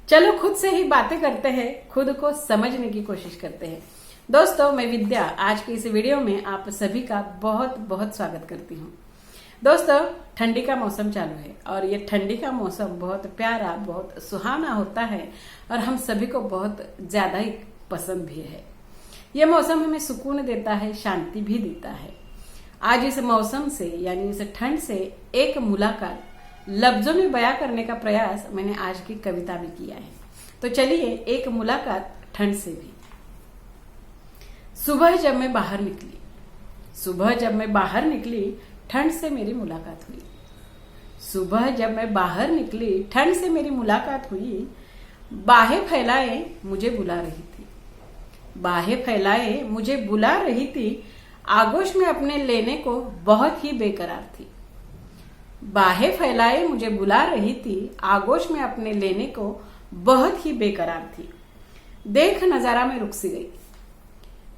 चलो खुद से ही बातें करते हैं, खुद को समझने की कोशिश करते हैं। दोस्तों, मैं विद्या आज की इस वीडियो में आप सभी का बहुत बहुत स्वागत करती हूँ। दोस्तों, ठंडी का मौसम चालू है और ये ठंडी का मौसम बहुत प्यारा, बहुत सुहाना होता है और हम सभी को बहुत ज्यादा ही पसंद भी है। ये मौसम हमें सुकून देता है, शांति भी देता है। आज इस मौसम से यानी इस ठंड से एक मुलाकात लफ्जों में बयां करने का प्रयास मैंने आज की कविता में किया है। तो चलिए, एक मुलाकात ठंड से भी। सुबह जब मैं बाहर निकली ठंड से मेरी मुलाकात हुई। सुबह जब मैं बाहर निकली ठंड से मेरी मुलाकात हुई। बाहें फैलाए मुझे बुला रही थी। बाहें फैलाए मुझे बुला रही थी। आगोश में अपने लेने को बहुत ही बेकरार थी। बाहें फैलाए मुझे बुला रही थी। आगोश में अपने लेने को बहुत ही बेकरार थी। देख नजारा में रुक सी गई।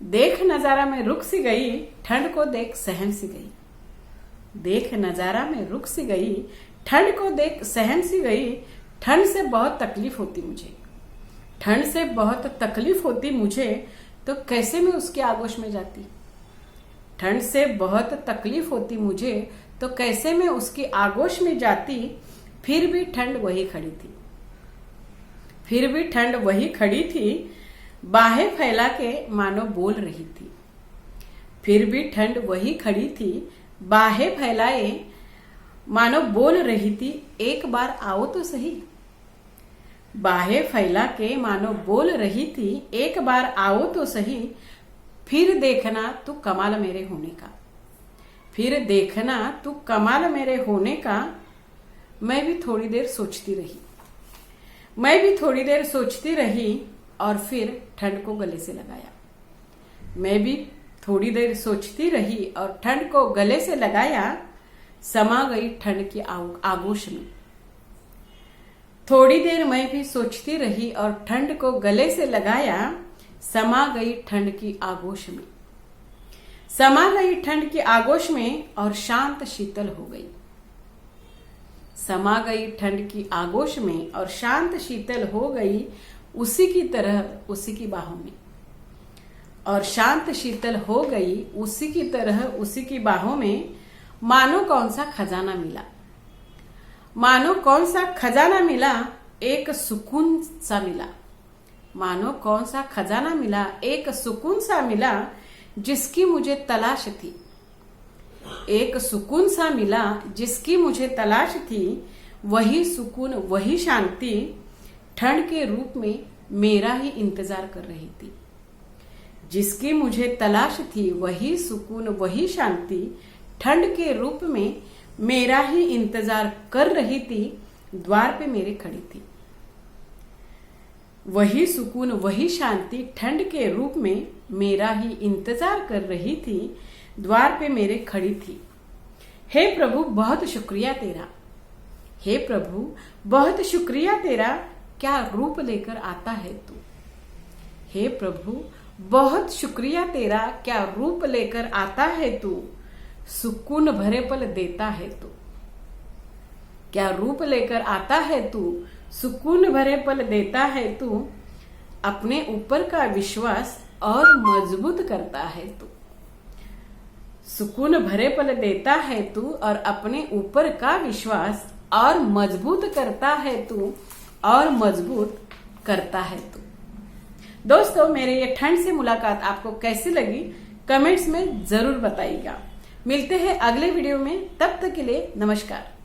देख नजारा में रुक सी गई। ठंड को देख सहम सी गई। देख नजारा में रुक सी गई। ठंड को देख सहम सी गई। ठंड से बहुत तकलीफ होती मुझे। ठंड से बहुत तकलीफ होती मुझे, तो कैसे मैं उसके आगोश में जाती। ठंड से बहुत तकलीफ होती मुझे, तो कैसे मैं उसकी आगोश में जाती। फिर भी ठंड वही खड़ी थी। फिर भी ठंड वही खड़ी थी। बाहें फैला के मानो बोल रही थी। फिर भी ठंड वही खड़ी थी। बाहें फैलाए मानो बोल रही थी, एक बार आओ तो सही। बाहें फैला के मानो बोल रही थी, एक बार आओ तो सही। फिर देखना तू कमाल मेरे होने का। फिर देखना तू कमाल मेरे होने का। मैं भी थोड़ी देर सोचती रही और फिर ठंड को गले से लगाया। मैं भी थोड़ी देर सोचती रही और ठंड को गले से लगाया। समा गई ठंड की आगोश में। थोड़ी देर मैं भी सोचती रही और ठंड को गले से लगाया। समा गई ठंड की आगोश में। समा गई ठंड की आगोश में और शांत शीतल हो गई। समा गई ठंड की आगोश में और शांत शीतल हो गई। उसी की तरह उसी की बाहों में। और शांत शीतल हो गई उसी की तरह उसी की बाहों में। मानो कौन सा खजाना मिला। मानो कौन सा खजाना मिला, एक सुकून सा मिला। मानो कौन सा खजाना मिला, एक सुकून सा मिला, जिसकी मुझे तलाश थी। एक सुकून सा मिला जिसकी मुझे तलाश थी। वही सुकून, वही शांति ठंड के रूप में मेरा ही इंतजार कर रही थी। जिसकी मुझे तलाश थी, वही सुकून, वही शांति ठंड के रूप में मेरा ही इंतजार कर रही थी। द्वार पे मेरे खड़ी थी। वही सुकून, वही शांति ठंड के रूप में मेरा ही इंतजार कर रही थी। द्वार पे मेरे खड़ी थी। हे प्रभु, बहुत शुक्रिया तेरा। हे प्रभु, बहुत शुक्रिया तेरा, क्या रूप लेकर आता है तू। हे प्रभु, बहुत शुक्रिया तेरा, क्या रूप लेकर आता है तू। सुकून भरे पल देता है तू। क्या रूप लेकर आता है तू। सुकून भरे पल देता है तू। अपने ऊपर का विश्वास और मजबूत करता है तू। सुकून भरे पल देता है तू और अपने ऊपर का विश्वास और मजबूत करता है तू। और मजबूत करता है तू। दोस्तों, मेरे ये ठंड से मुलाकात आपको कैसी लगी कमेंट्स में जरूर बताइएगा। मिलते हैं अगले वीडियो में, तब तक के लिए नमस्कार।